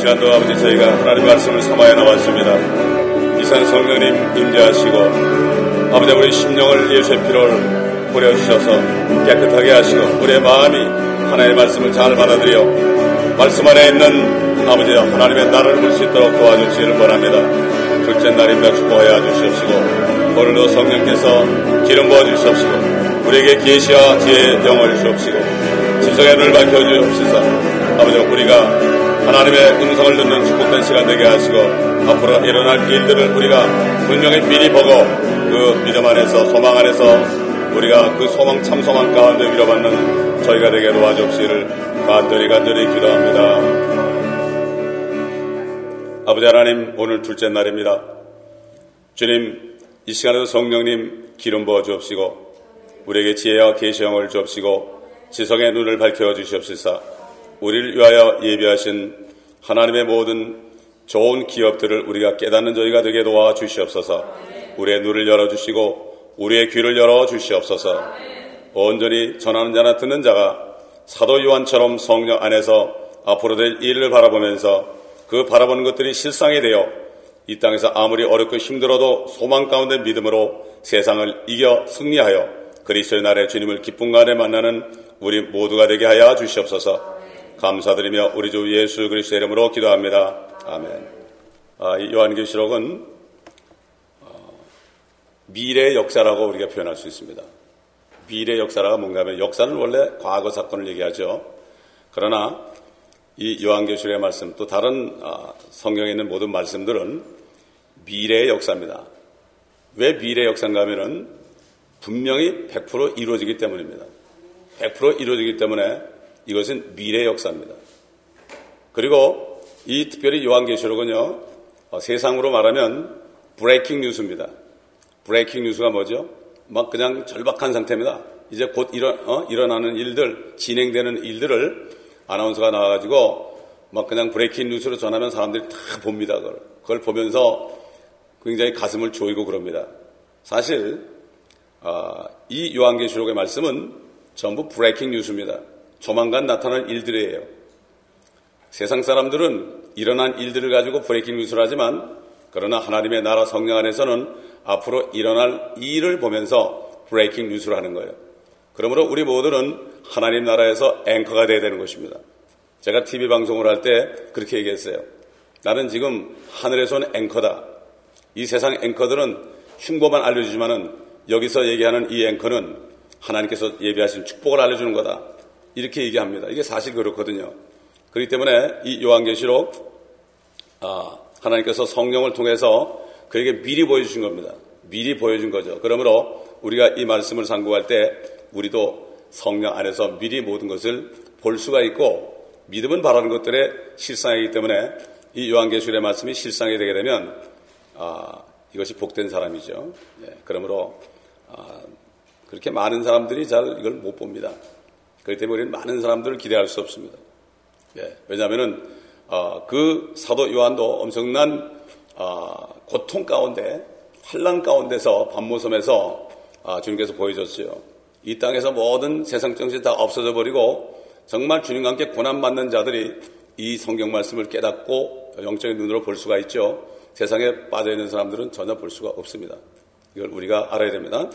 시간도 아버지 저희가 하나님 말씀을 삼아야 나왔습니다. 이 시간 성령님 임재하시고 아버지 우리 심령을 예수의 피로 뿌려주셔서 깨끗하게 하시고 우리의 마음이 하나님의 말씀을 잘 받아들여 말씀 안에 있는 아버지 하나님의 나라를 볼 수 있도록 도와주시기를 원합니다. 둘째 날입니다. 축복하여 주시옵시고 오늘도 성령께서 기름 부어 주시옵시고 우리에게 계시와 지혜의 영을 주옵시고 지성의 눈을 밝혀주옵소서. 아버지 우리가 하나님의 음성을 듣는 축복된 시간 되게 하시고 앞으로 일어날 일들을 우리가 분명히 미리 보고 그 믿음 안에서 소망 안에서 우리가 그 소망 참 소망 가운데 위로받는 저희가 되게 도와주옵시기를 간절히 기도합니다. 아버지 하나님 오늘 둘째 날입니다. 주님 이 시간에도 성령님 기름 부어 주옵시고 우리에게 지혜와 계시의 영을 주옵시고 지성의 눈을 밝혀 주시옵소서. 우리를 위하여 예비하신 하나님의 모든 좋은 기업들을 우리가 깨닫는 저희가 되게 도와주시옵소서. 우리의 눈을 열어주시고 우리의 귀를 열어주시옵소서. 온전히 전하는 자나 듣는 자가 사도 요한처럼 성령 안에서 앞으로 될 일을 바라보면서 그 바라보는 것들이 실상이 되어 이 땅에서 아무리 어렵고 힘들어도 소망 가운데 믿음으로 세상을 이겨 승리하여 그리스도의 날에 주님을 기쁨 가운데 만나는 우리 모두가 되게 하여 주시옵소서. 감사드리며 우리 주 예수 그리스도의 이름으로 기도합니다. 아멘. 이 요한계시록은 미래의 역사라고 우리가 표현할 수 있습니다. 미래의 역사라가 뭔가 하면 역사는 원래 과거 사건을 얘기하죠. 그러나 이 요한계시록의 말씀 또 다른 성경에 있는 모든 말씀들은 미래의 역사입니다. 왜 미래의 역사인가 하면은 분명히 100% 이루어지기 때문입니다. 100% 이루어지기 때문에 이것은 미래의 역사입니다. 그리고 이 특별히 요한계시록은요, 세상으로 말하면 브레이킹 뉴스입니다. 브레이킹 뉴스가 뭐죠? 막 그냥 절박한 상태입니다. 이제 곧 일어나는 일들, 진행되는 일들을 아나운서가 나와가지고 막 그냥 브레이킹 뉴스로 전하면 사람들이 다 봅니다. 그걸 보면서 굉장히 가슴을 조이고 그럽니다. 사실 이 요한계시록의 말씀은 전부 브레이킹 뉴스입니다. 조만간 나타날 일들이에요. 세상 사람들은 일어난 일들을 가지고 브레이킹 뉴스를 하지만 그러나 하나님의 나라 성령 안에서는 앞으로 일어날 일을 보면서 브레이킹 뉴스를 하는 거예요. 그러므로 우리 모두는 하나님 나라에서 앵커가 돼야 되는 것입니다. 제가 TV 방송을 할 때 그렇게 얘기했어요. 나는 지금 하늘에서 온 앵커다. 이 세상 앵커들은 흉보만 알려주지만은 여기서 얘기하는 이 앵커는 하나님께서 예비하신 축복을 알려주는 거다. 이렇게 얘기합니다. 이게 사실 그렇거든요. 그렇기 때문에 이 요한계시록 하나님께서 성령을 통해서 그에게 미리 보여주신 겁니다. 미리 보여준 거죠. 그러므로 우리가 이 말씀을 상고할 때 우리도 성령 안에서 미리 모든 것을 볼 수가 있고 믿음은 바라는 것들의 실상이기 때문에 이 요한계시록의 말씀이 실상이 되게 되면 이것이 복된 사람이죠. 그러므로 그렇게 많은 사람들이 잘 이걸 못 봅니다. 그렇기 때문에 우리는 많은 사람들을 기대할 수 없습니다. 왜냐하면은 그 사도 요한도 엄청난 고통 가운데 환난 가운데서 밤모섬에서 주님께서 보여줬어요. 이 땅에서 모든 세상 정신이 다 없어져 버리고 정말 주님과 함께 고난받는 자들이 이 성경 말씀을 깨닫고 영적인 눈으로 볼 수가 있죠. 세상에 빠져있는 사람들은 전혀 볼 수가 없습니다. 이걸 우리가 알아야 됩니다.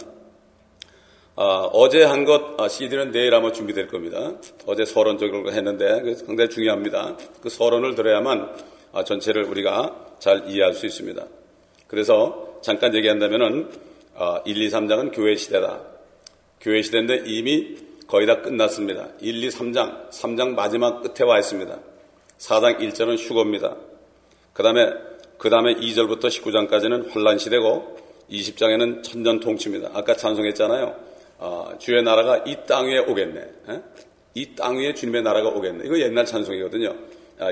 어제 한 것 CD는 내일 아마 준비될 겁니다. 어제 서론적으로 했는데 상당히 중요합니다. 그 서론을 들어야만 전체를 우리가 잘 이해할 수 있습니다. 그래서 잠깐 얘기한다면은 1, 2, 3장은 교회 시대다. 교회 시대인데 이미 거의 다 끝났습니다. 1, 2, 3장 마지막 끝에 와 있습니다. 4장 1절은 휴거입니다. 그 다음에 2절부터 19장까지는 환란 시대고 20장에는 천년 통치입니다. 아까 찬송했잖아요. 주의 나라가 이 땅 위에 오겠네. 이 땅 위에 주님의 나라가 오겠네. 이거 옛날 찬송이거든요.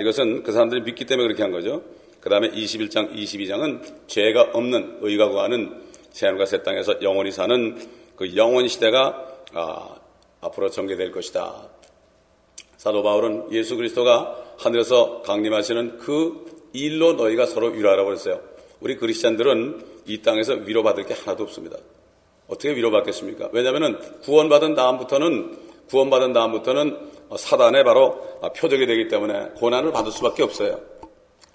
이것은 그 사람들이 믿기 때문에 그렇게 한 거죠. 그 다음에 21장, 22장은 죄가 없는 의가 구하는 새하늘과 새 땅에서 영원히 사는 그 영원 시대가 앞으로 전개될 것이다. 사도 바울은 예수 그리스도가 하늘에서 강림하시는 그 일로 너희가 서로 위로하라고 했어요. 우리 그리스찬들은 이 땅에서 위로받을 게 하나도 없습니다. 어떻게 위로받겠습니까? 왜냐하면 구원받은 다음부터는 사단의 바로 표적이 되기 때문에 고난을 받을 수밖에 없어요.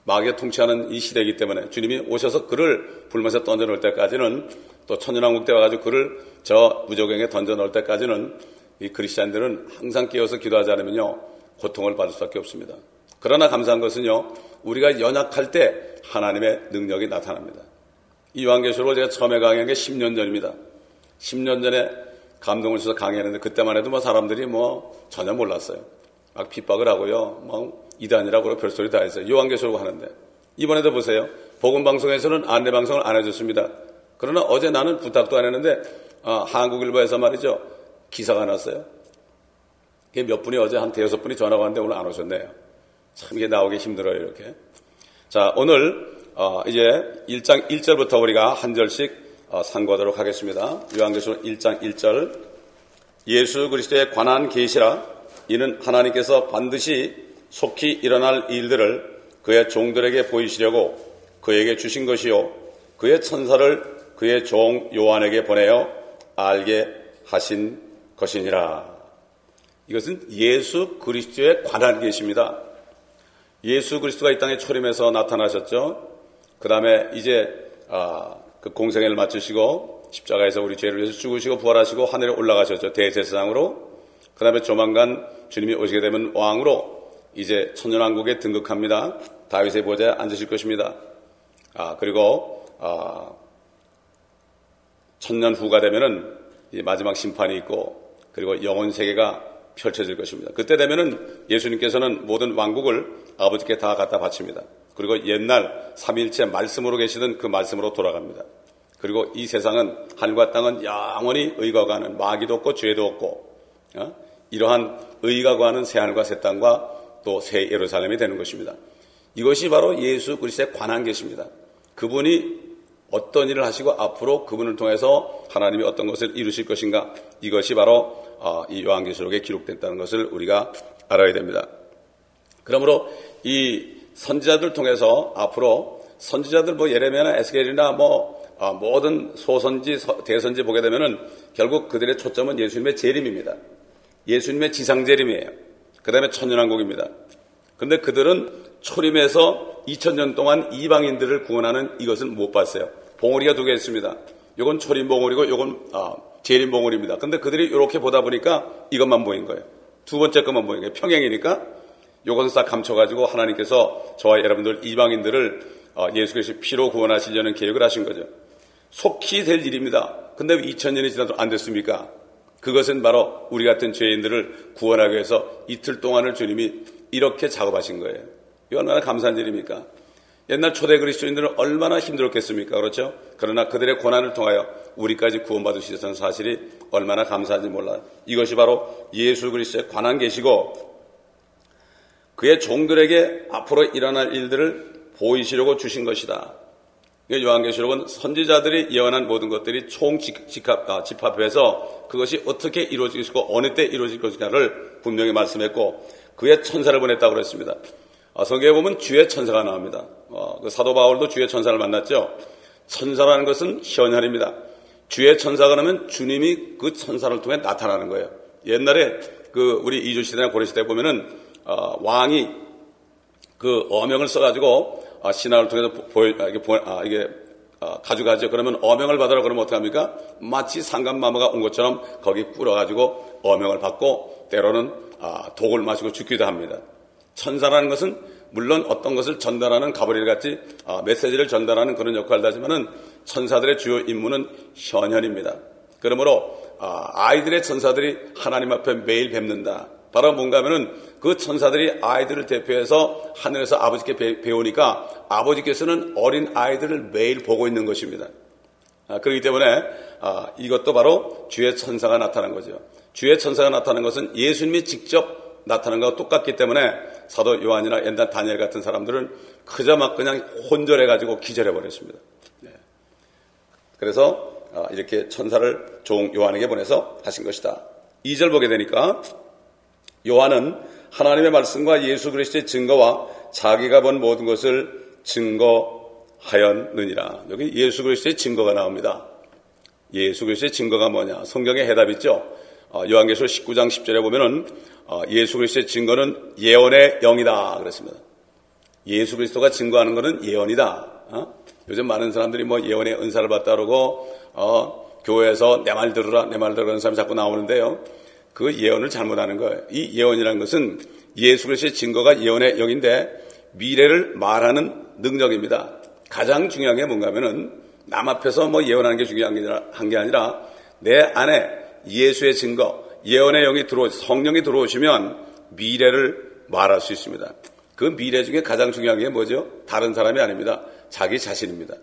마귀가 통치하는 이 시대이기 때문에 주님이 오셔서 그를 불못에 던져놓을 때까지는, 또 천연왕국 때 와가지고 그를 저 무저갱에 던져놓을 때까지는 이 그리스찬들은 항상 깨어서 기도하지 않으면요 고통을 받을 수밖에 없습니다. 그러나 감사한 것은요, 우리가 연약할 때 하나님의 능력이 나타납니다. 이 요한계시록을 제가 처음에 강의한 게 10년 전입니다. 10년 전에 감동을 줘서 강의했는데 그때만 해도 사람들이 전혀 몰랐어요. 막 핍박을 하고요, 이단이라고 그러고 별소리 다 했어요. 요한계시록 하는데 이번에도 보세요. 복음방송에서는 안내방송을 안 해줬습니다. 그러나 어제 나는 부탁도 안 했는데 한국일보에서 말이죠, 기사가 났어요. 이게 몇 분이 어제 한 5분이 전화가 왔는데 오늘 안 오셨네요. 참 이게 나오기 힘들어요, 이렇게. 자, 오늘 이제 1장 1절부터 우리가 한 절씩 상고하도록 하겠습니다. 요한계시록 1장 1절. 예수 그리스도에 관한 계시라. 이는 하나님께서 반드시 속히 일어날 일들을 그의 종들에게 보이시려고 그에게 주신 것이요, 그의 천사를 그의 종 요한에게 보내어 알게 하신 것이니라. 이것은 예수 그리스도에 관한 계시입니다. 예수 그리스도가 이 땅에 초림해서 나타나셨죠. 그 다음에 이제 그 공생애를 마치시고 십자가에서 우리 죄를 위해서 죽으시고 부활하시고 하늘에 올라가셨죠. 대제사장으로. 그 다음에 조만간 주님이 오시게 되면 왕으로 이제 천년왕국에 등극합니다. 다윗의 보좌에 앉으실 것입니다. 그리고 천년 후가 되면은 이제 마지막 심판이 있고, 그리고 영원 세계가 펼쳐질 것입니다. 그때 되면은 예수님께서는 모든 왕국을 아버지께 다 갖다 바칩니다. 그리고 옛날 삼위일체 말씀으로 계시던 그 말씀으로 돌아갑니다. 그리고 이 세상은, 하늘과 땅은 영원히 의가 가는, 마귀도 없고 죄도 없고, 이러한 의가 구하는 새 하늘과 새 땅과 또 새 예루살렘이 되는 것입니다. 이것이 바로 예수 그리스도에 관한 계시입니다. 그분이 어떤 일을 하시고 앞으로 그분을 통해서 하나님이 어떤 것을 이루실 것인가, 이것이 바로 이 요한계시록에 기록됐다는 것을 우리가 알아야 됩니다. 그러므로 이 선지자들 통해서 앞으로 선지자들 예레미야나 에스겔이나 모든 소선지 대선지 보게 되면은 결국 그들의 초점은 예수님의 재림입니다. 예수님의 지상재림이에요. 그 다음에 천년왕국입니다. 그런데 그들은 초림에서 2000년 동안 이방인들을 구원하는 이것을 못 봤어요. 봉우리가 두 개 있습니다. 이건 초림 봉우리고 이건 재림 봉우리입니다. 그런데 그들이 이렇게 보다 보니까 이것만 보인 거예요. 두 번째 것만 보인 거예요. 평행이니까 이것을 싹 감춰가지고 하나님께서 저와 여러분들 이방인들을 예수 그리스도의 피로 구원하시려는 계획을 하신 거죠. 속히 될 일입니다. 근데 왜 2000년이 지나도 안 됐습니까? 그것은 바로 우리 같은 죄인들을 구원하기 위해서 이틀 동안을 주님이 이렇게 작업하신 거예요. 이거 얼마나 감사한 일입니까? 옛날 초대 그리스도인들은 얼마나 힘들었겠습니까? 그렇죠? 그러나 그들의 고난을 통하여 우리까지 구원받을 수 있었던 사실이 얼마나 감사한지 몰라요. 이것이 바로 예수 그리스도에 관한 계시고, 그의 종들에게 앞으로 일어날 일들을 보이시려고 주신 것이다. 요한계시록은 선지자들이 예언한 모든 것들이 집합해서 그것이 어떻게 이루어지고 어느 때 이루어질 것인가를 분명히 말씀했고, 그의 천사를 보냈다고 그랬습니다. 성경에 보면 주의 천사가 나옵니다. 그 사도 바울도 주의 천사를 만났죠. 천사라는 것은 현현입니다. 주의 천사가 그러면 주님이 그 천사를 통해 나타나는 거예요. 옛날에 우리 이주시대나 고려시대에 보면은 왕이 그 어명을 써가지고 신하를 통해서 가져가죠. 그러면 어명을 받으라 그러면 어떻게 합니까? 마치 상감마마가 온 것처럼 거기 꿇어가지고 어명을 받고 때로는 독을 마시고 죽기도 합니다. 천사라는 것은 물론 어떤 것을 전달하는 가브리엘 같이 메시지를 전달하는 그런 역할도 하지만은 천사들의 주요 임무는 현현입니다. 그러므로 아이들의 천사들이 하나님 앞에 매일 뵙는다. 바로 뭔가 하면은 그 천사들이 아이들을 대표해서 하늘에서 아버지께 배우니까 아버지께서는 어린 아이들을 매일 보고 있는 것입니다. 그렇기 때문에 이것도 바로 주의 천사가 나타난 거죠. 주의 천사가 나타난 것은 예수님이 직접 나타난 것과 똑같기 때문에 사도 요한이나 옛날 다니엘 같은 사람들은 그저 막 그냥 혼절해가지고 기절해버렸습니다. 그래서 이렇게 천사를 종 요한에게 보내서 하신 것이다. 2절 보게 되니까 요한은 하나님의 말씀과 예수 그리스도의 증거와 자기가 본 모든 것을 증거하였느니라. 여기 예수 그리스도의 증거가 나옵니다. 예수 그리스도의 증거가 뭐냐? 성경에 해답 있죠. 요한계시록 19장 10절에 보면은 예수 그리스도의 증거는 예언의 영이다 그랬습니다. 예수 그리스도가 증거하는 것은 예언이다. 요즘 많은 사람들이 뭐 예언의 은사를 받다 그러고 교회에서 내 말 들으라 내 말 들으라는 사람이 자꾸 나오는데요. 그 예언을 잘못하는 거예요. 이 예언이라는 것은 예수 그리스도의 증거가 예언의 영인데 미래를 말하는 능력입니다. 가장 중요한 게 뭔가 하면은 남 앞에서 뭐 예언하는 게 중요한 게 아니라 내 안에 예수의 증거, 예언의 영이 성령이 들어오시면 미래를 말할 수 있습니다. 그 미래 중에 가장 중요한 게 뭐죠? 다른 사람이 아닙니다. 자기 자신입니다.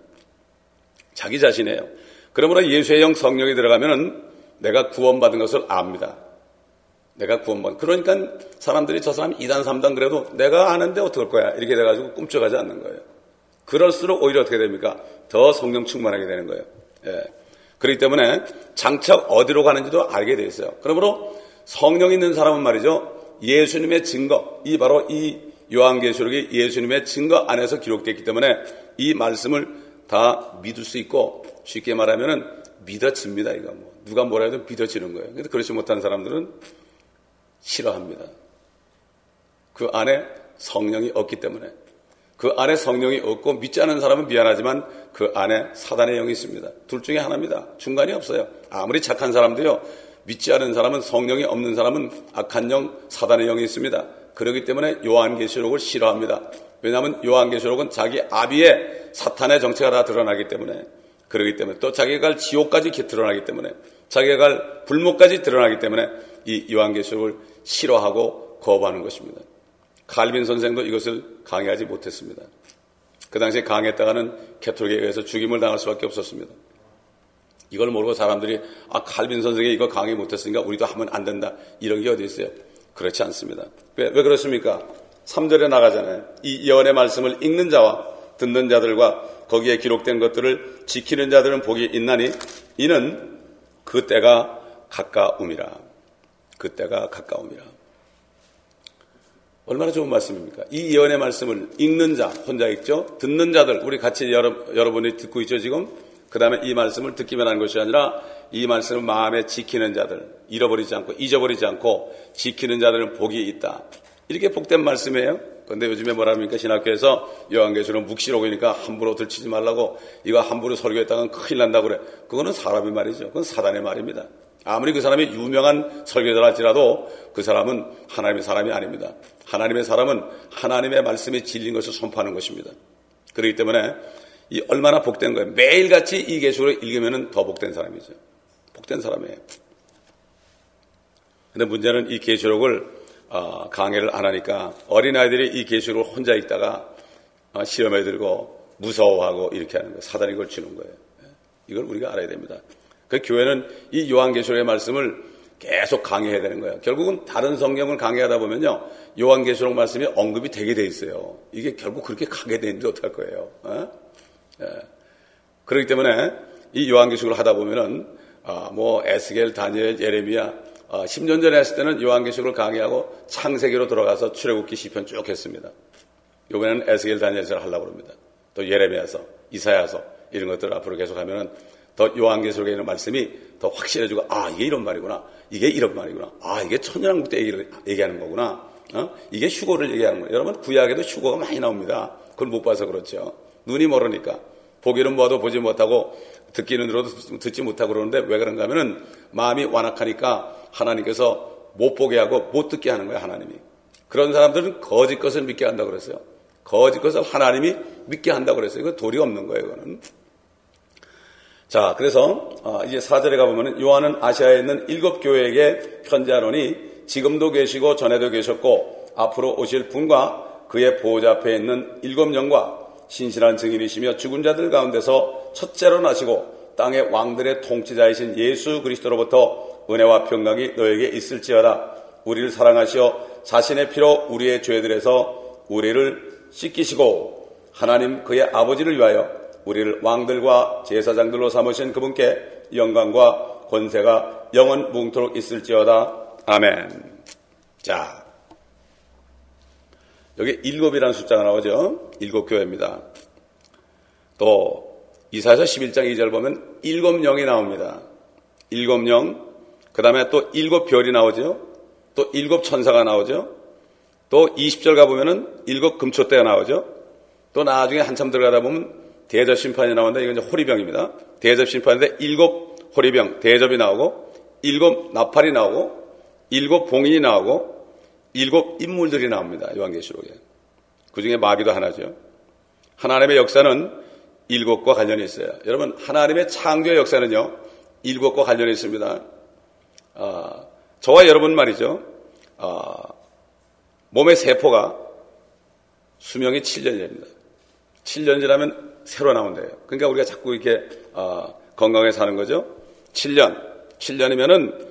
자기 자신이에요. 그러므로 예수의 영 성령이 들어가면은 내가 구원받은 것을 압니다. 내가 구원받은. 그러니까 사람들이 저 사람 2단, 3단 그래도 내가 아는데 어떡할 거야. 이렇게 돼가지고 꿈쩍하지 않는 거예요. 그럴수록 오히려 어떻게 됩니까? 더 성령 충만하게 되는 거예요. 예. 그렇기 때문에 장차 어디로 가는지도 알게 돼 있어요. 그러므로 성령 있는 사람은 말이죠. 예수님의 증거, 바로 이 요한계시록이 예수님의 증거 안에서 기록되어 있기 때문에 이 말씀을 다 믿을 수 있고 쉽게 말하면은 믿어집니다. 이거 뭐 누가 뭐라 해도 믿어지는 거예요. 근데 그렇지 못한 사람들은 싫어합니다. 그 안에 성령이 없기 때문에. 그 안에 성령이 없고 믿지 않은 사람은 미안하지만 그 안에 사단의 영이 있습니다. 둘 중에 하나입니다. 중간이 없어요. 아무리 착한 사람도요. 믿지 않은 사람은 성령이 없는 사람은 악한 영, 사단의 영이 있습니다. 그렇기 때문에 요한계시록을 싫어합니다. 왜냐하면 요한계시록은 자기 아비의 사탄의 정체가 다 드러나기 때문에 그렇기 때문에 또 자기가 갈 지옥까지 드러나기 때문에 자기가 갈 불못까지 드러나기 때문에 이 요한계시록을 싫어하고 거부하는 것입니다. 칼빈 선생도 이것을 강의하지 못했습니다. 그 당시에 강의했다가는 캐톨릭에 의해서 죽임을 당할 수밖에 없었습니다. 이걸 모르고 사람들이 칼빈 선생이 이거 강의 못했으니까 우리도 하면 안 된다. 이런 게 어디 있어요? 그렇지 않습니다. 왜 그렇습니까? 3절에 나가잖아요. 이 예언의 말씀을 읽는 자와 듣는 자들과 거기에 기록된 것들을 지키는 자들은 복이 있나니 이는 그 때가 가까움이라. 그 때가 가까움이라. 얼마나 좋은 말씀입니까? 이 예언의 말씀을 읽는 자, 혼자 읽죠? 듣는 자들, 우리 같이 여러분이 듣고 있죠, 지금? 그 다음에 이 말씀을 듣기만 하는 것이 아니라 이 말씀을 마음에 지키는 자들, 잃어버리지 않고, 잊어버리지 않고, 지키는 자들은 복이 있다. 이렇게 복된 말씀이에요. 그런데 요즘에 뭐랍니까? 신학교에서 요한계시록 묵시록이니까 함부로 들치지 말라고, 이거 함부로 설교했다간 큰일 난다고 그래. 그거는 사람의 말이죠. 그건 사단의 말입니다. 아무리 그 사람이 유명한 설교자라 할지라도 그 사람은 하나님의 사람이 아닙니다. 하나님의 사람은 하나님의 말씀이 진리인 것을 선포하는 것입니다. 그렇기 때문에 이 얼마나 복된 거예요. 매일같이 이 계시록을 읽으면 더 복된 사람이죠. 복된 사람이에요. 근데 문제는 이 계시록을 강의를 안 하니까 어린아이들이 이 계시록을 혼자 읽다가 시험에 들고 무서워하고 이렇게 하는 거예요. 사단이 그걸 주는 거예요. 이걸 우리가 알아야 됩니다. 그 교회는 이 요한계시록의 말씀을 계속 강의해야 되는 거예요. 결국은 다른 성경을 강의하다 보면요. 요한계시록 말씀이 언급이 되게 돼 있어요. 이게 결국 그렇게 가게 되는데 어떡할 거예요. 그렇기 때문에 이 요한계시록을 하다 보면은 에스겔, 다니엘, 예레미야 10년 전에 했을 때는 요한계시록을 강의하고 창세기로 돌아가서 출애굽기 시편 쭉 했습니다. 이번에는 에스겔, 다니엘서를 하려고 합니다. 또 예레미야서, 이사야서 이런 것들을 앞으로 계속하면은 더 요한계시록에 있는 말씀이 더 확실해지고 이게 이런 말이구나. 이게 이런 말이구나. 이게 천연왕국 때 얘기하는 거구나. 이게 휴거를 얘기하는 거예요. 여러분 구약에도 휴거가 많이 나옵니다. 그걸 못 봐서 그렇죠. 눈이 멀으니까. 보기는 뭐도 보지 못하고 듣기는 들어도 듣지 못하고 그러는데 왜 그런가 하면은 마음이 완악하니까 하나님께서 못 보게 하고 못 듣게 하는 거예요. 하나님이. 그런 사람들은 거짓 것을 믿게 한다고 그랬어요. 거짓 것을 하나님이 믿게 한다고 그랬어요. 이거 도리 없는 거예요. 이거는. 자, 그래서 이제 4절에 가보면 요한은 아시아에 있는 7교회에게 편지하노니 지금도 계시고 전에도 계셨고 앞으로 오실 분과 그의 보호자 앞에 있는 7영과 신실한 증인이시며 죽은 자들 가운데서 첫째로 나시고 땅의 왕들의 통치자이신 예수 그리스도로부터 은혜와 평강이 너에게 있을지어다. 우리를 사랑하시어 자신의 피로 우리의 죄들에서 우리를 씻기시고 하나님 그의 아버지를 위하여 우리를 왕들과 제사장들로 삼으신 그분께 영광과 권세가 영원 무궁토록 있을지어다. 아멘. 자, 여기 7이라는 숫자가 나오죠. 7교회입니다. 또 이사야서 11장 2절 보면 7영이 나옵니다. 7영. 그 다음에 또 7별이 나오죠. 또 7천사가 나오죠. 또 20절 가보면은 7 금초대가 나오죠. 또 나중에 한참 들어가다 보면 대접심판이 나오는데 이건 이제 호리병입니다. 대접심판인데 7 호리병, 대접이 나오고 7 나팔이 나오고 7 봉인이 나오고 7 인물들이 나옵니다. 요한계시록에. 그 중에 마귀도 하나죠. 하나님의 역사는 7과 관련이 있어요. 여러분, 하나님의 창조의 역사는요, 7과 관련이 있습니다. 저와 여러분 말이죠. 몸의 세포가 수명이 7년입니다. 7년 지나면 새로 나온대요. 그러니까 우리가 자꾸 이렇게 건강하게 사는 거죠. 7년이면은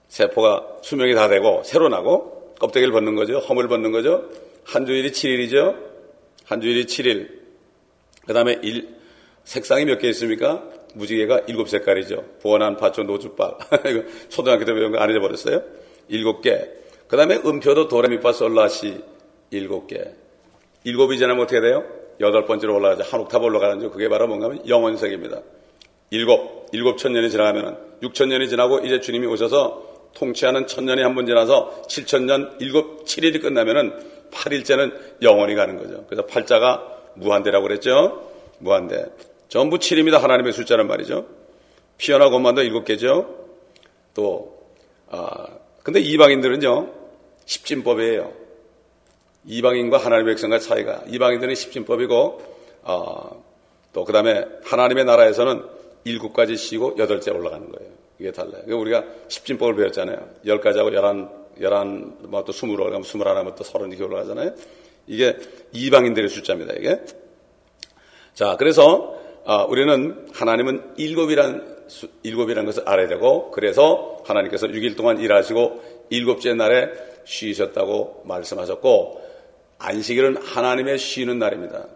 세포가 수명이 다 되고 새로 나고 껍데기를 벗는 거죠. 허물을 벗는 거죠. 한 주일이 7일이죠. 한 주일이 7일. 그 다음에 색상이 몇 개 있습니까? 무지개가 7색깔이죠. 보완한 파초 노주빨. 이거 초등학교 때 배운 거 안 잊어버렸어요? 7개. 그 다음에 음표도 도레미파 솔라시 7개. 7이 지나면 어떻게 돼요? 8번째로 올라가죠. 한 옥탑 올라가는 죠. 그게 바로 뭔가 하면 영원색입니다. 7천년이 지나가면 6천년이 지나고 이제 주님이 오셔서 통치하는 1000년이 한 번 지나서 7000년 7일이 끝나면은 8일째는 영원히 가는 거죠. 그래서 팔자가 무한대라고 그랬죠. 무한대. 전부 7입니다. 하나님의 숫자는 말이죠. 피어나 것만도 7개죠. 또 근데 이방인들은요, 십진법이에요. 이방인과 하나님의 백성과 차이가. 이방인들은 십진법이고, 또 그 다음에 하나님의 나라에서는 7가지 쉬고 8째 올라가는 거예요. 이게 달라요. 우리가 십진법을 배웠잖아요. 10가지하고 11, 뭐 또 20로 올라가면 21, 뭐 또 30 이렇게 올라가잖아요. 이게 이방인들의 숫자입니다, 이게. 자, 그래서, 우리는 하나님은 7이라는 것을 알아야 되고, 그래서 하나님께서 6일 동안 일하시고 7째 날에 쉬셨다고 말씀하셨고, 안식일은 하나님의 쉬는 날입니다.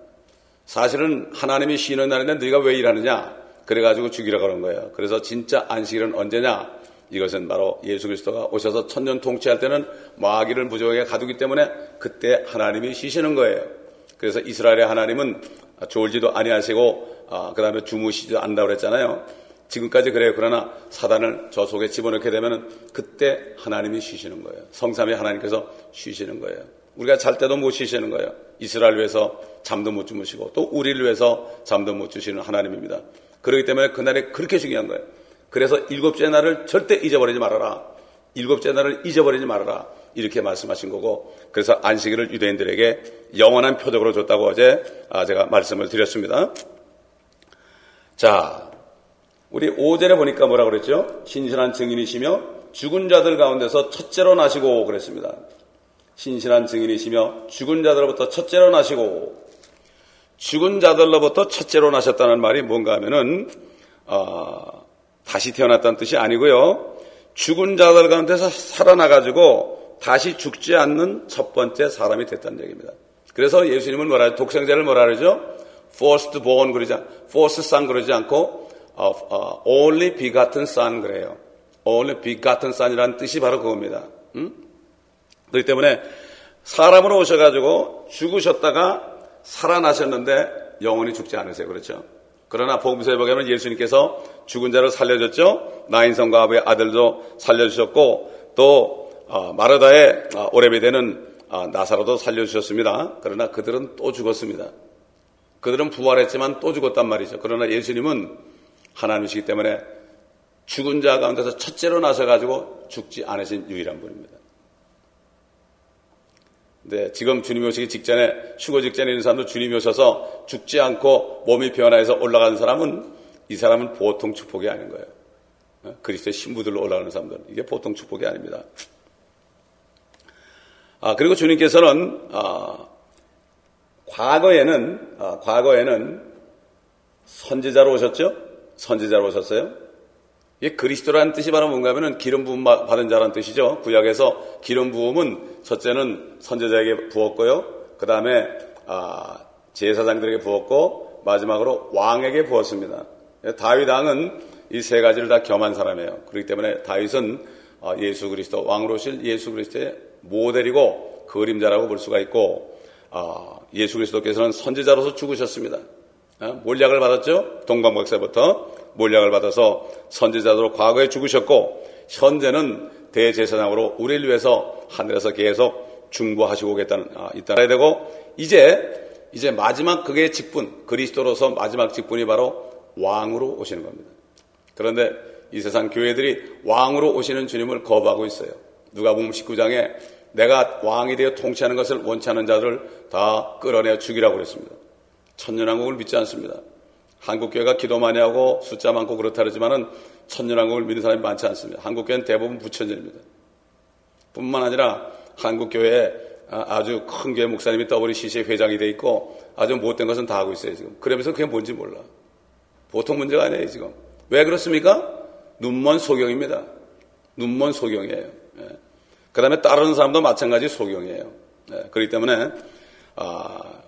사실은 하나님이 쉬는 날인데 너희가 왜 일하느냐? 그래가지고 죽이라고 그런 거예요. 그래서 진짜 안식일은 언제냐? 이것은 바로 예수 그리스도가 오셔서 1000년 통치할 때는 마귀를 무적하게 가두기 때문에 그때 하나님이 쉬시는 거예요. 그래서 이스라엘의 하나님은 졸지도 아니하시고 그 다음에 주무시지도 않는다고 그랬잖아요. 지금까지 그래요. 그러나 사단을 저 속에 집어넣게 되면 그때 하나님이 쉬시는 거예요. 성삼위 하나님께서 쉬시는 거예요. 우리가 잘 때도 못 쉬시는 거예요. 이스라엘 위해서 잠도 못 주무시고 또 우리를 위해서 잠도 못 주시는 하나님입니다. 그렇기 때문에 그날이 그렇게 중요한 거예요. 그래서 7째 날을 절대 잊어버리지 말아라. 7째 날을 잊어버리지 말아라. 이렇게 말씀하신 거고, 그래서 안식일을 유대인들에게 영원한 표적으로 줬다고 어제 제가 말씀을 드렸습니다. 자, 우리 5절에 보니까 뭐라고 그랬죠? 신실한 증인이시며 죽은 자들 가운데서 첫째로 나시고 그랬습니다. 신실한 증인이시며 죽은 자들로부터 첫째로 나시고, 죽은 자들로부터 첫째로 나셨다는 말이 뭔가 하면은 다시 태어났다는 뜻이 아니고요. 죽은 자들 가운데서 살아나가지고 다시 죽지 않는 첫 번째 사람이 됐다는 얘기입니다. 그래서 예수님은 독생자를 뭐라 그러죠? First born 그러지 First son 그러지 않고 only begotten son 그래요. only begotten son이라는 뜻이 바로 그겁니다. 그렇기 때문에 사람으로 오셔가지고 죽으셨다가 살아나셨는데 영원히 죽지 않으세요. 그렇죠? 그러나 복음서에 보면 예수님께서 죽은 자를 살려줬죠. 나인성과 아버의 아들도 살려주셨고 또 마르다의 오레베되는 나사로도 살려주셨습니다. 그러나 그들은 또 죽었습니다. 그들은 부활했지만 또 죽었단 말이죠. 그러나 예수님은 하나님이시기 때문에 죽은 자 가운데서 첫째로 나셔가지고 죽지 않으신 유일한 분입니다. 네, 지금 주님이 오시기 직전에, 휴거 직전에 있는 사람도 주님이 오셔서 죽지 않고 몸이 변화해서 올라가는 사람은, 이 사람은 보통 축복이 아닌 거예요. 그리스도의 신부들로 올라가는 사람들은. 이게 보통 축복이 아닙니다. 그리고 주님께서는, 과거에는 선지자로 오셨죠? 선지자로 오셨어요? 이게 그리스도라는 뜻이 바로 뭔가 하면은 기름 부음 받은 자라는 뜻이죠. 구약에서 기름 부음은 첫째는 선지자에게 부었고요. 그 다음에 제사장들에게 부었고 마지막으로 왕에게 부었습니다. 다윗 왕은 이 세 가지를 다 겸한 사람이에요. 그렇기 때문에 다윗은 예수 그리스도, 왕으로 오실 예수 그리스도의 모델이고 그림자라고 볼 수가 있고, 예수 그리스도께서는 선지자로서 죽으셨습니다. 몰약을 받았죠. 동방박사부터 몰약을 받아서 선지자로 과거에 죽으셨고, 현재는 대제사장으로 우리를 위해서 하늘에서 계속 중보하시고 있다는 되고 이제 마지막 그의 직분, 그리스도로서 마지막 직분이 바로 왕으로 오시는 겁니다. 그런데 이 세상 교회들이 왕으로 오시는 주님을 거부하고 있어요. 누가복음 19장에 내가 왕이 되어 통치하는 것을 원치 않는 자들을 다 끌어내어 죽이라고 그랬습니다. 천년왕국을 믿지 않습니다. 한국교회가 기도 많이 하고 숫자 많고 그렇다 그러지만은 천년왕국을 믿는 사람이 많지 않습니다. 한국교회는 대부분 부천전입니다. 뿐만 아니라 한국교회에 아주 큰 교회 목사님이 WCC 회장이 돼 있고 아주 못된 것은 다 하고 있어요 지금. 그러면서 그게 뭔지 몰라. 보통 문제가 아니에요 지금. 왜 그렇습니까? 눈먼 소경입니다. 눈먼 소경이에요. 그 다음에 따르는 사람도 마찬가지 소경이에요. 그렇기 때문에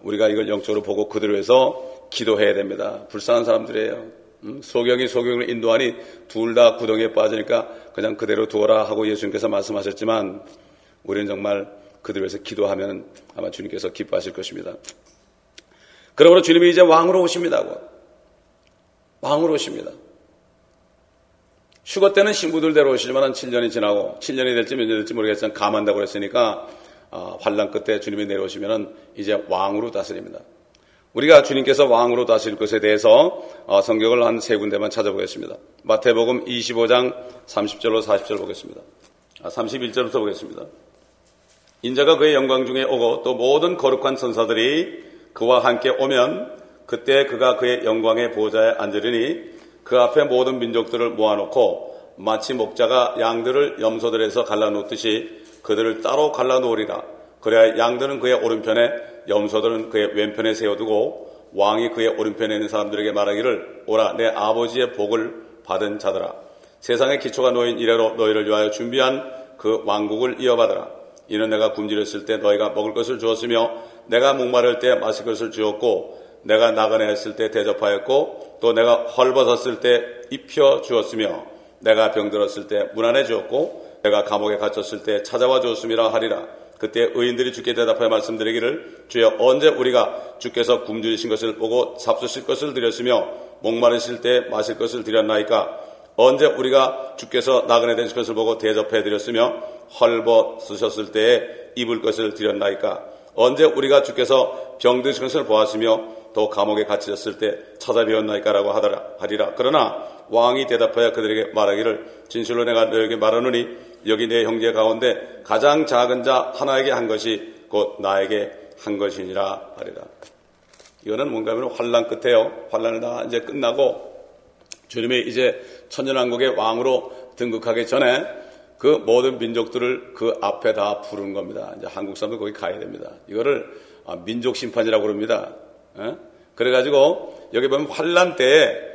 우리가 이걸 영적으로 보고 그들을 위해서 기도해야 됩니다. 불쌍한 사람들이에요. 소경이 소경을 인도하니 둘 다 구덩이에 빠지니까 그냥 그대로 두어라 하고 예수님께서 말씀하셨지만 우리는 정말 그들을 위해서 기도하면 아마 주님께서 기뻐하실 것입니다. 그러므로 주님이 이제 왕으로 오십니다. 왕으로 오십니다. 휴거 때는 신부들 데려오시지만 7년이 지나고 7년이 될지 몇 년이 될지 모르겠지만 감한다고 그랬으니까 환난 끝에 주님이 내려오시면 이제 왕으로 다스립니다. 우리가 주님께서 왕으로 다스릴 것에 대해서 성경을 한 세 군데만 찾아보겠습니다. 마태복음 25장 30절로 40절 보겠습니다. 31절부터 보겠습니다. 인자가 그의 영광 중에 오고 또 모든 거룩한 천사들이 그와 함께 오면 그때 그가 그의 영광의 보좌에 앉으리니 그 앞에 모든 민족들을 모아놓고 마치 목자가 양들을 염소들에서 갈라놓듯이 그들을 따로 갈라놓으리라. 그래야 양들은 그의 오른편에 염소들은 그의 왼편에 세워두고 왕이 그의 오른편에 있는 사람들에게 말하기를 오라 내 아버지의 복을 받은 자들아 세상의 기초가 놓인 이래로 너희를 위하여 준비한 그 왕국을 이어받으라. 이는 내가 굶주렸을 때 너희가 먹을 것을 주었으며 내가 목마를 때 마실 것을 주었고 내가 나그네 했을 때 대접하였고 또 내가 헐벗었을 때 입혀 주었으며 내가 병들었을 때 문안해 주었고 내가 감옥에 갇혔을 때 찾아와 주었음이라 하리라. 그때 의인들이 주께 대답하여 말씀드리기를 주여 언제 우리가 주께서 굶주리신 것을 보고 잡수실 것을 드렸으며 목마르실 때 마실 것을 드렸나이까. 언제 우리가 주께서 나그네 되실 것을 보고 대접해 드렸으며 헐벗으셨을 때에 입을 것을 드렸나이까. 언제 우리가 주께서 병드신 것을 보았으며 또 감옥에 갇히셨을 때 찾아뵈었나이까라고 하리라. 그러나 왕이 대답하여 그들에게 말하기를 진실로 내가 너에게 말하노니 여기 내 형제 가운데 가장 작은 자 하나에게 한 것이 곧 나에게 한 것이니라 하리라. 이거는 뭔가 하면 환난 끝에요. 환난을 다 이제 끝나고 주님이 이제 천년왕국의 왕으로 등극하기 전에 그 모든 민족들을 그 앞에 다 부르는 겁니다. 이제 한국 사람들 거기 가야 됩니다. 이거를 민족 심판이라고 그럽니다. 그래가지고 여기 보면 환난 때에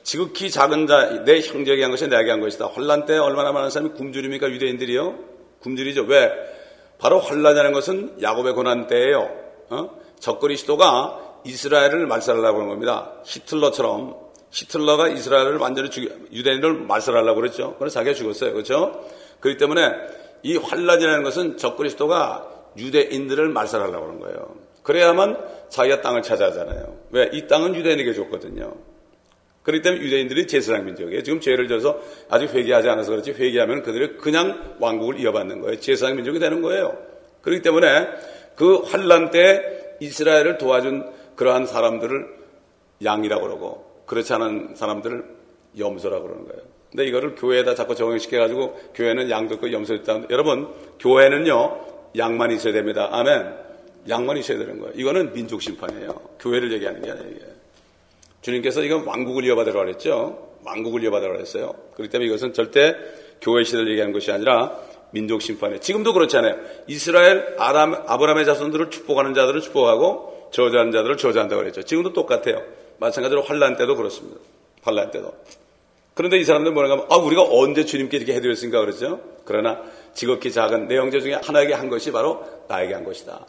지극히 작은 자, 내 형제에게 한 것이 내게 한 것이다. 환난 때 얼마나 많은 사람이 굶주립니까? 유대인들이요? 굶주리죠. 왜? 바로 환난이라는 것은 야곱의 고난 때예요. 적그리스도가 이스라엘을 말살하려고 하는 겁니다. 히틀러가 이스라엘을 완전히 유대인을 말살하려고 그랬죠. 그래서 자기가 죽었어요. 그렇죠? 그렇기 때문에 이 환난이라는 것은 적그리스도가 유대인들을 말살하려고 하는 거예요. 그래야만 자기가 땅을 차지하잖아요. 왜? 이 땅은 유대인에게 줬거든요. 그렇기 때문에 유대인들이 제사장 민족이에요. 지금 죄를 져서 아직 회개하지 않아서 그렇지 회개하면 그들이 그냥 왕국을 이어받는 거예요. 제사장 민족이 되는 거예요. 그렇기 때문에 그 환난 때 이스라엘을 도와준 그러한 사람들을 양이라고 그러고 그렇지 않은 사람들을 염소라고 그러는 거예요. 근데 이거를 교회에다 자꾸 적용시켜가지고 교회는 양도 있고 염소 있다. 여러분 교회는요 양만 있어야 됩니다. 아멘. 양만 있어야 되는 거예요. 이거는 민족 심판이에요. 교회를 얘기하는 게 아니에요. 이게. 주님께서 이건 왕국을 이어받으라고 그랬죠. 왕국을 이어받으라고 그랬어요. 그렇기 때문에 이것은 절대 교회 시대를 얘기하는 것이 아니라 민족 심판이에요. 지금도 그렇잖아요. 이스라엘 아브라함의 자손들을 축복하는 자들을 축복하고 저주하는 자들을 저주한다고 그랬죠. 지금도 똑같아요. 마찬가지로 환난 때도 그렇습니다. 환난 때도. 그런데 이 사람들 뭐라고 하면 우리가 언제 주님께 이렇게 해드렸습니까? 그랬죠. 그러나 지극히 작은 내 형제 중에 하나에게 한 것이 바로 나에게 한 것이다.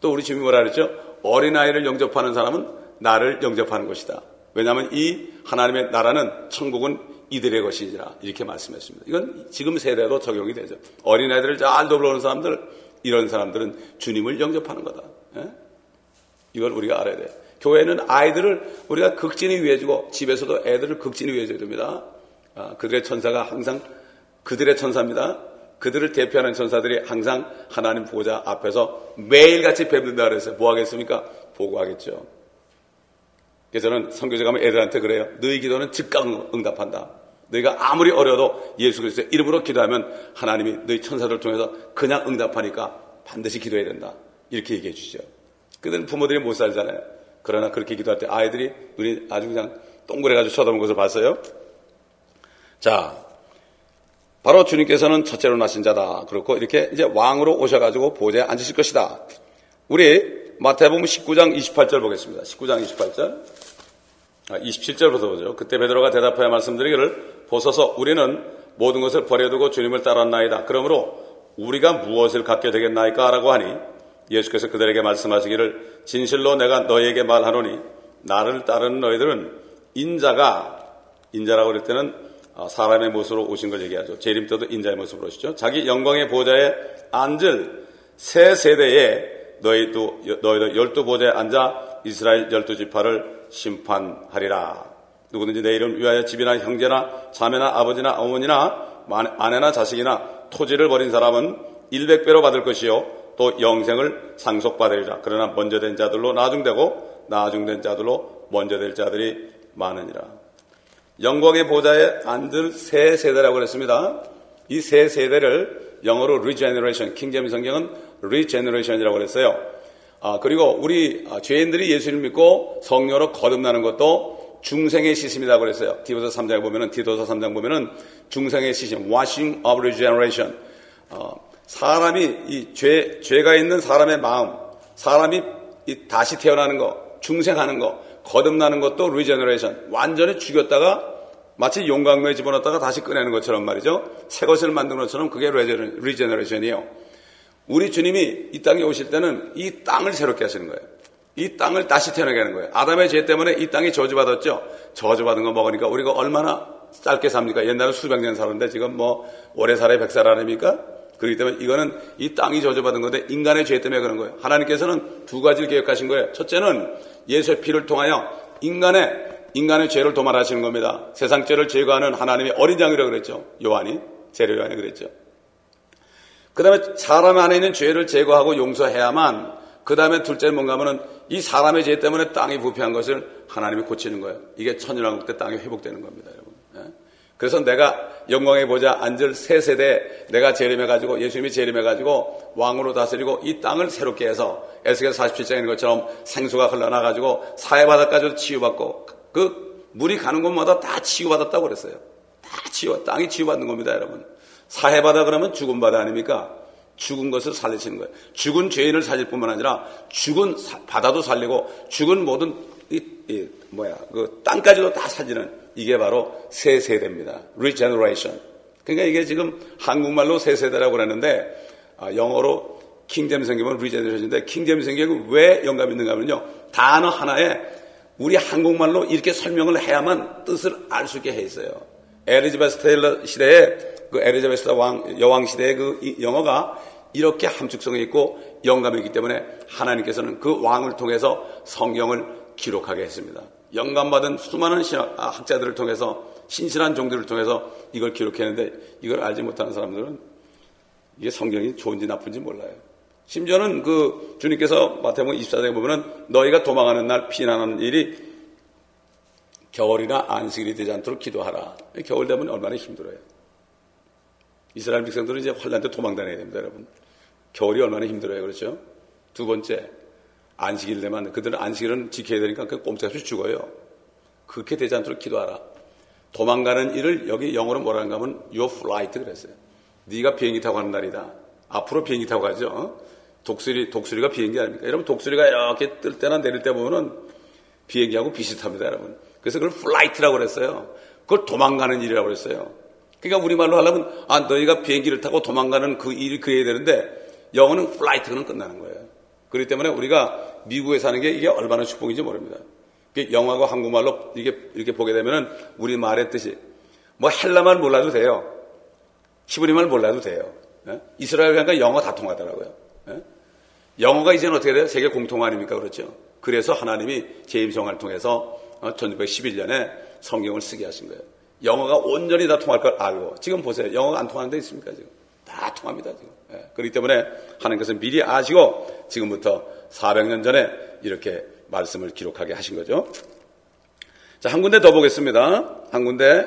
또 우리 주님이 뭐라 그랬죠? 어린아이를 영접하는 사람은 나를 영접하는 것이다. 왜냐하면 이 하나님의 나라는 천국은 이들의 것이니라 이렇게 말씀했습니다. 이건 지금 세대로 적용이 되죠. 어린아이들을 잘 돌보는 사람들 이런 사람들은 주님을 영접하는 거다. 이걸 우리가 알아야 돼요. 교회는 아이들을 우리가 극진히 위해주고 집에서도 애들을 극진히 위해줘야 됩니다. 그들의 천사가 항상 그들의 천사입니다. 그들을 대표하는 천사들이 항상 하나님 보좌 앞에서 매일같이 뵙는다 그랬어요. 뭐 하겠습니까? 보고하겠죠. 그래서 저는 선교제 가면 애들한테 그래요. 너희 기도는 즉각 응답한다. 너희가 아무리 어려도 예수 그리스도의 이름으로 기도하면 하나님이 너희 천사들을 통해서 그냥 응답하니까 반드시 기도해야 된다. 이렇게 얘기해 주시죠. 그들은 부모들이 못 살잖아요. 그러나 그렇게 기도할 때 아이들이 눈이 아주 그냥 동그래가지고 쳐다본 것을 봤어요. 자, 바로 주님께서는 첫째로 나신 자다. 그렇고 이렇게 이제 왕으로 오셔가지고 보좌에 앉으실 것이다. 우리 마태복음 19장 28절 보겠습니다. 19장 28절. 27절부터 보죠. 그때 베드로가 대답하여 말씀드리기를 보소서 우리는 모든 것을 버려두고 주님을 따랐나이다. 그러므로 우리가 무엇을 갖게 되겠나이까? 라고 하니 예수께서 그들에게 말씀하시기를 진실로 내가 너희에게 말하노니 나를 따르는 너희들은 인자라고 그럴 때는 사람의 모습으로 오신 걸 얘기하죠. 재림 때도 인자의 모습으로 오시죠. 자기 영광의 보좌에 앉을 새 세대에 너희도 12보좌에 앉아 이스라엘 12지파를 심판하리라. 누구든지 내 이름 위하여 집이나 형제나 자매나 아버지나 어머니나 아내나 자식이나 토지를 버린 사람은 100배로 받을 것이요 또 영생을 상속받으리라. 그러나 먼저 된 자들로 나중되고 나중된 자들로 먼저 될 자들이 많으니라. 영광의 보좌에 앉을 새 세대라고 했습니다. 이 새 세대를 영어로 regeneration, 킹제임스 성경은 regeneration이라고 그랬어요. 그리고 우리 죄인들이 예수를 믿고 성령으로 거듭나는 것도 중생의 시심이라고 그랬어요. 디도서 3장 보면은 중생의 시심, washing of regeneration. 사람이 이 죄가 있는 사람의 마음, 사람이 다시 태어나는 거, 중생하는 거, 거듭나는 것도 regeneration. 완전히 죽였다가 마치 용광로에 집어넣었다가 다시 꺼내는 것처럼 말이죠. 새 것을 만드는 것처럼 그게 regeneration이에요. 우리 주님이 이 땅에 오실 때는 이 땅을 새롭게 하시는 거예요. 이 땅을 다시 태어나게 하는 거예요. 아담의 죄 때문에 이 땅이 저주받았죠. 저주받은 거 먹으니까 우리가 얼마나 짧게 삽니까? 옛날에 수백 년 살았는데 지금 뭐 오래 살아야 100살 아닙니까? 그렇기 때문에 이거는 이 땅이 저주받은 건데 인간의 죄 때문에 그런 거예요. 하나님께서는 두 가지를 계획하신 거예요. 첫째는 예수의 피를 통하여 인간의 죄를 도말하시는 겁니다. 세상 죄를 제거하는 하나님의 어린 양이라고 그랬죠. 세례 요한이 그랬죠. 그 다음에 사람 안에 있는 죄를 제거하고 용서해야만, 그 다음에 둘째는 뭔가 하면은 이 사람의 죄 때문에 땅이 부패한 것을 하나님이 고치는 거예요. 이게 천년왕국 때 땅이 회복되는 겁니다, 여러분. 그래서 내가 영광의 보좌 앉을 새 세대에 내가 재림해가지고, 예수님이 재림해가지고 왕으로 다스리고 이 땅을 새롭게 해서 에스겔 47장에 있는 것처럼 생수가 흘러나가지고 사해바다까지도 치유받고, 그 물이 가는 곳마다 다 치유받았다고 그랬어요. 땅이 치유받는 겁니다, 여러분. 사해바다 그러면 죽은 바다 아닙니까? 죽은 것을 살리시는 거예요. 죽은 죄인을 살릴 뿐만 아니라 죽은 바다도 살리고 죽은 모든 그 땅까지도 다 살리는, 이게 바로 새 세대입니다. regeneration. 그러니까 이게 지금 한국말로 새 세대라고 그러는데 영어로 킹제임스 성경은 regeneration인데, 킹제임스 성경이 왜 영감 있는가 하면요, 단어 하나에 우리 한국말로 이렇게 설명을 해야만 뜻을 알 수 있게 해 있어요. 엘리자베스 테일러 시대에 그 엘리자베스 여왕 시대의 그 영어가 이렇게 함축성이 있고 영감이 있기 때문에 하나님께서는 그 왕을 통해서 성경을 기록하게 했습니다. 영감받은 수많은 학자들을 통해서, 신실한 종들을 통해서 이걸 기록했는데, 이걸 알지 못하는 사람들은 이게 성경이 좋은지 나쁜지 몰라요. 심지어는 그 주님께서 마태복음 24장에 보면은 너희가 도망하는 날 피난하는 일이 겨울이나 안식일이 되지 않도록 기도하라. 겨울 되면 얼마나 힘들어요. 이스라엘 백성들은 이제 환란 때 도망 다녀야 됩니다, 여러분. 겨울이 얼마나 힘들어요, 그렇죠? 두 번째, 안식일 되면 그들은 안식일은 지켜야 되니까 그 꼼짝없이 죽어요. 그렇게 되지 않도록 기도하라. 도망가는 일을 여기 영어로 뭐라는가 하면 your flight 그랬어요. 네가 비행기 타고 가는 날이다. 앞으로 비행기 타고 가죠. 독수리가 비행기 아닙니까? 여러분, 독수리가 이렇게 뜰 때나 내릴 때 보면은 비행기하고 비슷합니다, 여러분. 그래서 그걸 플라이트라고 그랬어요. 그걸 도망가는 일이라고 그랬어요. 그러니까 우리말로 하려면 너희가 비행기를 타고 도망가는 그 일을 그려야 되는데, 영어는 플라이트는 끝나는 거예요. 그렇기 때문에 우리가 미국에 사는 게 이게 얼마나 축복인지 모릅니다. 영어하고 한국말로 이렇게 보게 되면은 우리 말의 뜻이 뭐 헬라말 몰라도 돼요. 히브리말 몰라도 돼요. 이스라엘 가니까 영어 다 통하더라고요. 영어가 이제는 어떻게 돼요? 세계 공통 아닙니까? 그렇죠. 그래서 하나님이 제임스 영화를 통해서 1911년에 성경을 쓰게 하신 거예요. 영어가 온전히 다 통할 걸 알고. 지금 보세요. 영어가 안 통하는 데 있습니까, 지금? 다 통합니다, 지금. 예. 그렇기 때문에 하나님께서 미리 아시고 지금부터 400년 전에 이렇게 말씀을 기록하게 하신 거죠. 자, 한 군데 더 보겠습니다. 한 군데,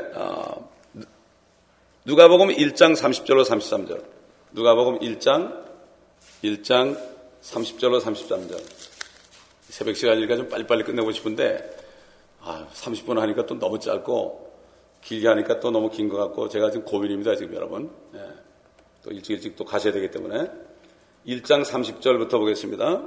누가복음 1장 30절로 33절. 누가복음 1장 30절로 33절. 새벽 시간이니까 좀 빨리빨리 끝내고 싶은데, 30분 하니까 또 너무 짧고, 길게 하니까 또 너무 긴 것 같고, 제가 지금 고민입니다, 지금 여러분. 예. 또 일찍 또 가셔야 되기 때문에. 1장 30절부터 보겠습니다.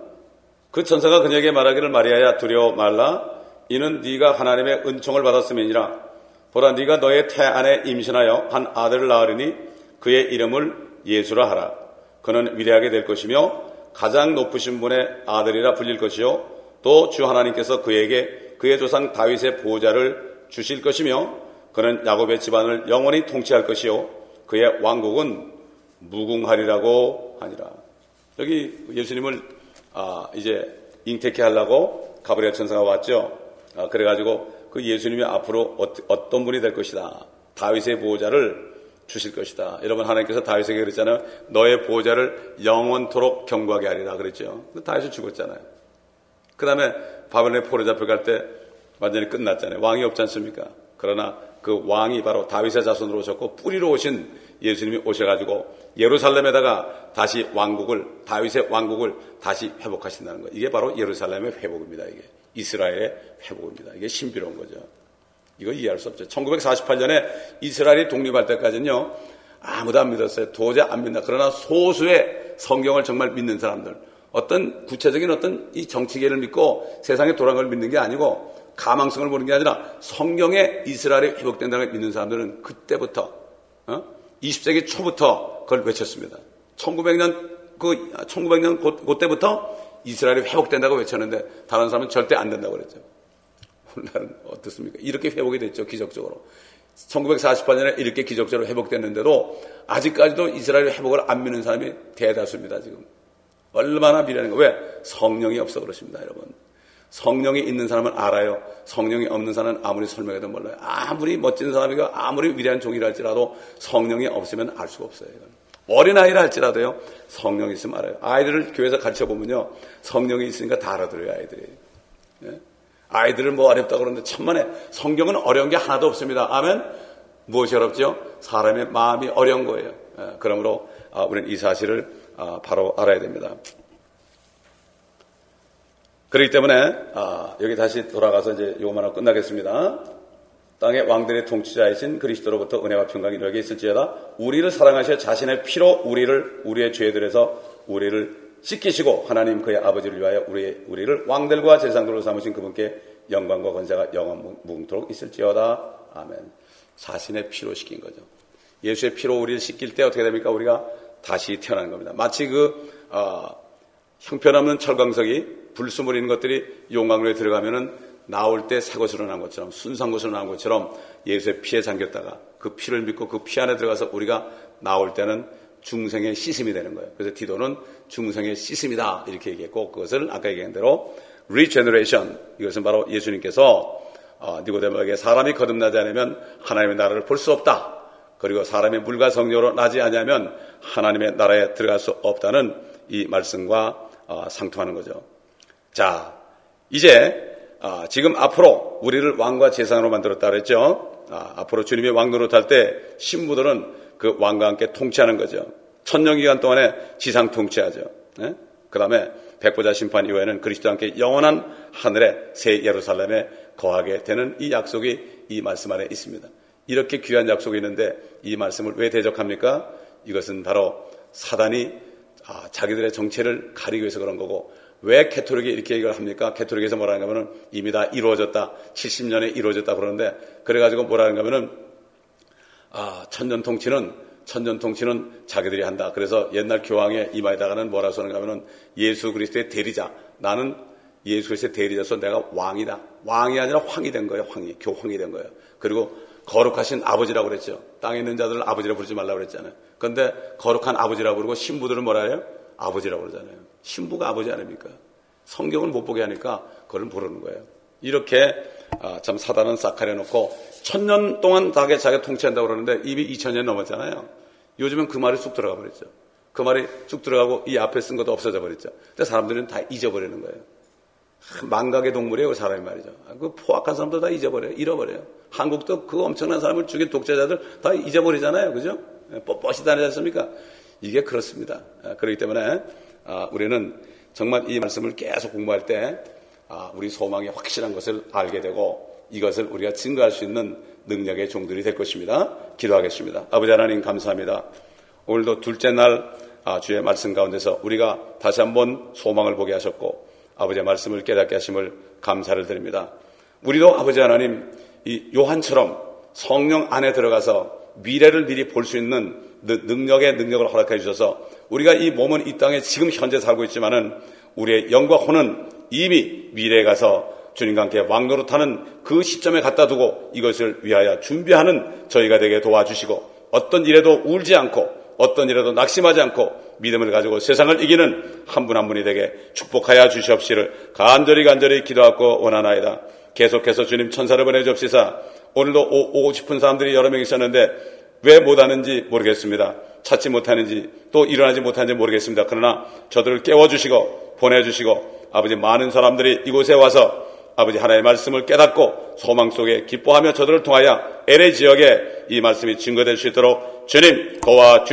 그 천사가 그녀에게 말하기를 마리아야 두려워 말라. 이는 네가 하나님의 은총을 받았음이니라. 보라 네가 너의 태 안에 임신하여 한 아들을 낳으리니 그의 이름을 예수라 하라. 그는 위대하게 될 것이며 가장 높으신 분의 아들이라 불릴 것이요 또 주 하나님께서 그에게 그의 조상 다윗의 보호자를 주실 것이며 그는 야곱의 집안을 영원히 통치할 것이요 그의 왕국은 무궁하리라고 하니라. 여기 예수님을 이제 잉태케 하려고 가브리엘 천사가 왔죠. 그래가지고 그 예수님이 앞으로 어떤 분이 될 것이다. 다윗의 보호자를 주실 것이다. 여러분 하나님께서 다윗에게 그랬잖아요. 너의 보호자를 영원토록 경고하게 하리라 그랬죠. 다윗이 죽었잖아요. 그 다음에 바벨론에 포로 잡혀갈 때 완전히 끝났잖아요. 왕이 없지 않습니까? 그러나 그 왕이 바로 다윗의 자손으로 오셨고 뿌리로 오신 예수님이 오셔가지고 예루살렘에다가 다시 다윗의 왕국을 다시 회복하신다는 거예요. 이게 바로 예루살렘의 회복입니다. 이게 이스라엘의 회복입니다. 이게 신비로운 거죠. 이거 이해할 수 없죠. 1948년에 이스라엘이 독립할 때까지는요, 아무도 안 믿었어요. 도저히 안 믿나. 그러나 소수의 성경을 정말 믿는 사람들, 어떤 구체적인 어떤 이 정치계를 믿고 세상에 돌아간 걸 믿는 게 아니고 가망성을 보는 게 아니라 성경에 이스라엘이 회복된다는 걸 믿는 사람들은 그때부터 20세기 초부터 그걸 외쳤습니다. 1900년 그때부터 이스라엘이 회복된다고 외쳤는데 다른 사람은 절대 안 된다고 그랬죠. 오늘날은 어떻습니까? 이렇게 회복이 됐죠. 기적적으로. 1948년에 이렇게 기적적으로 회복됐는데도 아직까지도 이스라엘 회복을 안 믿는 사람이 대다수입니다. 지금. 얼마나 미련한 거. 왜? 성령이 없어 그렇습니다. 여러분. 성령이 있는 사람은 알아요. 성령이 없는 사람은 아무리 설명해도 몰라요. 아무리 멋진 사람이고 아무리 위대한 종이라 할지라도 성령이 없으면 알 수가 없어요. 어린아이라 할지라도요. 성령이 있으면 알아요. 아이들을 교회에서 가르쳐보면요. 성령이 있으니까 다 알아들어요. 아이들이. 예? 아이들은 뭐 어렵다고 그러는데 천만에 성경은 어려운 게 하나도 없습니다. 아멘. 무엇이 어렵죠? 사람의 마음이 어려운 거예요. 예, 그러므로 우리는 이 사실을 바로 알아야 됩니다. 그렇기 때문에 여기 다시 돌아가서 이제 요것만 하고 끝나겠습니다. 땅의 왕들의 통치자이신 그리스도로부터 은혜와 평강이 너에게 있을지어다. 우리를 사랑하셔 자신의 피로 우리의 죄들에서 우리를 씻기시고 하나님 그의 아버지를 위하여 우리를 왕들과 제사장들로 삼으신 그분께 영광과 권세가 영원 무궁토록 있을지어다. 아멘. 자신의 피로 씻긴 거죠. 예수의 피로 우리를 씻길 때 어떻게 됩니까? 우리가 다시 태어나는 겁니다. 마치 형편없는 철광석이 불수물인 것들이 용광로에 들어가면은 나올 때 새 것으로 나온 것처럼 순수한 것으로 나온 것처럼 예수의 피에 잠겼다가 그 피를 믿고 그 피 안에 들어가서 우리가 나올 때는 중생의 씻음이 되는 거예요. 그래서 디도는 중생의 씻음이다 이렇게 얘기했고 그것을 아까 얘기한 대로 regeneration 이것은 바로 예수님께서 니고데모에게 사람이 거듭나지 않으면 하나님의 나라를 볼 수 없다. 그리고 사람의 물과 성령으로 나지 않으면 하나님의 나라에 들어갈 수 없다는 이 말씀과 상통하는 거죠. 자, 이제 지금 앞으로 우리를 왕과 제사장으로 만들었다 그랬죠. 앞으로 주님의 왕 노릇할 때 신부들은 그 왕과 함께 통치하는 거죠. 천년기간 동안에 지상 통치하죠. 네? 그 다음에 백보자 심판 이후에는 그리스도와 함께 영원한 하늘의 새 예루살렘에 거하게 되는 이 약속이 이 말씀 안에 있습니다. 이렇게 귀한 약속이 있는데 이 말씀을 왜 대적합니까? 이것은 바로 사단이 자기들의 정체를 가리기 위해서 그런 거고 왜 캐토릭이 이렇게 얘기를 합니까? 캐토릭에서 뭐라는 거면은 이미 다 이루어졌다. 70년에 이루어졌다 그러는데 그래가지고 뭐라는 거면은 천년 통치는 자기들이 한다. 그래서 옛날 교황의 이마에다가는 뭐라고 쓰는가 하면은 예수 그리스도의 대리자. 나는 예수 그리스도의 대리자서 내가 왕이다. 왕이 아니라 황이 된 거예요. 교황이 된 거예요. 그리고 거룩하신 아버지라고 그랬죠. 땅에 있는 자들을 아버지라고 부르지 말라고 그랬잖아요. 그런데 거룩한 아버지라고 그러고 신부들은 뭐라 해요? 아버지라고 그러잖아요. 신부가 아버지 아닙니까? 성경을 못 보게 하니까 그걸 모르는 거예요. 이렇게 참 사단은 싹 가려놓고 1000년 동안 자기가 통치한다고 그러는데 이미 2000년 넘었잖아요. 요즘은 그 말이 쑥 들어가 버렸죠. 그 말이 쑥 들어가고 이 앞에 쓴 것도 없어져 버렸죠. 근데 사람들은 다 잊어버리는 거예요. 망각의 동물이에요, 사람이 말이죠. 그 포악한 사람도 다 잃어버려요. 한국도 그 엄청난 사람을 죽인 독재자들 다 잊어버리잖아요. 그죠? 뻣뻣이 다니지 않습니까? 이게 그렇습니다. 그렇기 때문에 우리는 정말 이 말씀을 계속 공부할 때 우리 소망이 확실한 것을 알게 되고 이것을 우리가 증거할 수 있는 능력의 종들이 될 것입니다. 기도하겠습니다. 아버지 하나님 감사합니다. 오늘도 둘째 날 주의 말씀 가운데서 우리가 다시 한번 소망을 보게 하셨고 아버지의 말씀을 깨닫게 하심을 감사를 드립니다. 우리도 아버지 하나님 이 요한처럼 성령 안에 들어가서 미래를 미리 볼 수 있는 능력의 능력을 허락해 주셔서 우리가 이 몸은 이 땅에 지금 현재 살고 있지만은 우리의 영과 혼은 이미 미래에 가서 주님과 함께 왕노릇하는 그 시점에 갖다 두고 이것을 위하여 준비하는 저희가 되게 도와주시고 어떤 일에도 울지 않고 어떤 일에도 낙심하지 않고 믿음을 가지고 세상을 이기는 한 분 한 분이 되게 축복하여 주시옵시를 간절히 기도하고 원하나이다. 계속해서 주님 천사를 보내주옵시사 오늘도 오고 싶은 사람들이 여러 명 있었는데 왜 못하는지 모르겠습니다. 찾지 못하는지 또 일어나지 못하는지 모르겠습니다. 그러나 저들을 깨워주시고 보내주시고 아버지 많은 사람들이 이곳에 와서 아버지 하나님의 말씀을 깨닫고 소망 속에 기뻐하며 저들을 통하여 LA 지역에 이 말씀이 증거될 수 있도록 주님 도와주시옵소서.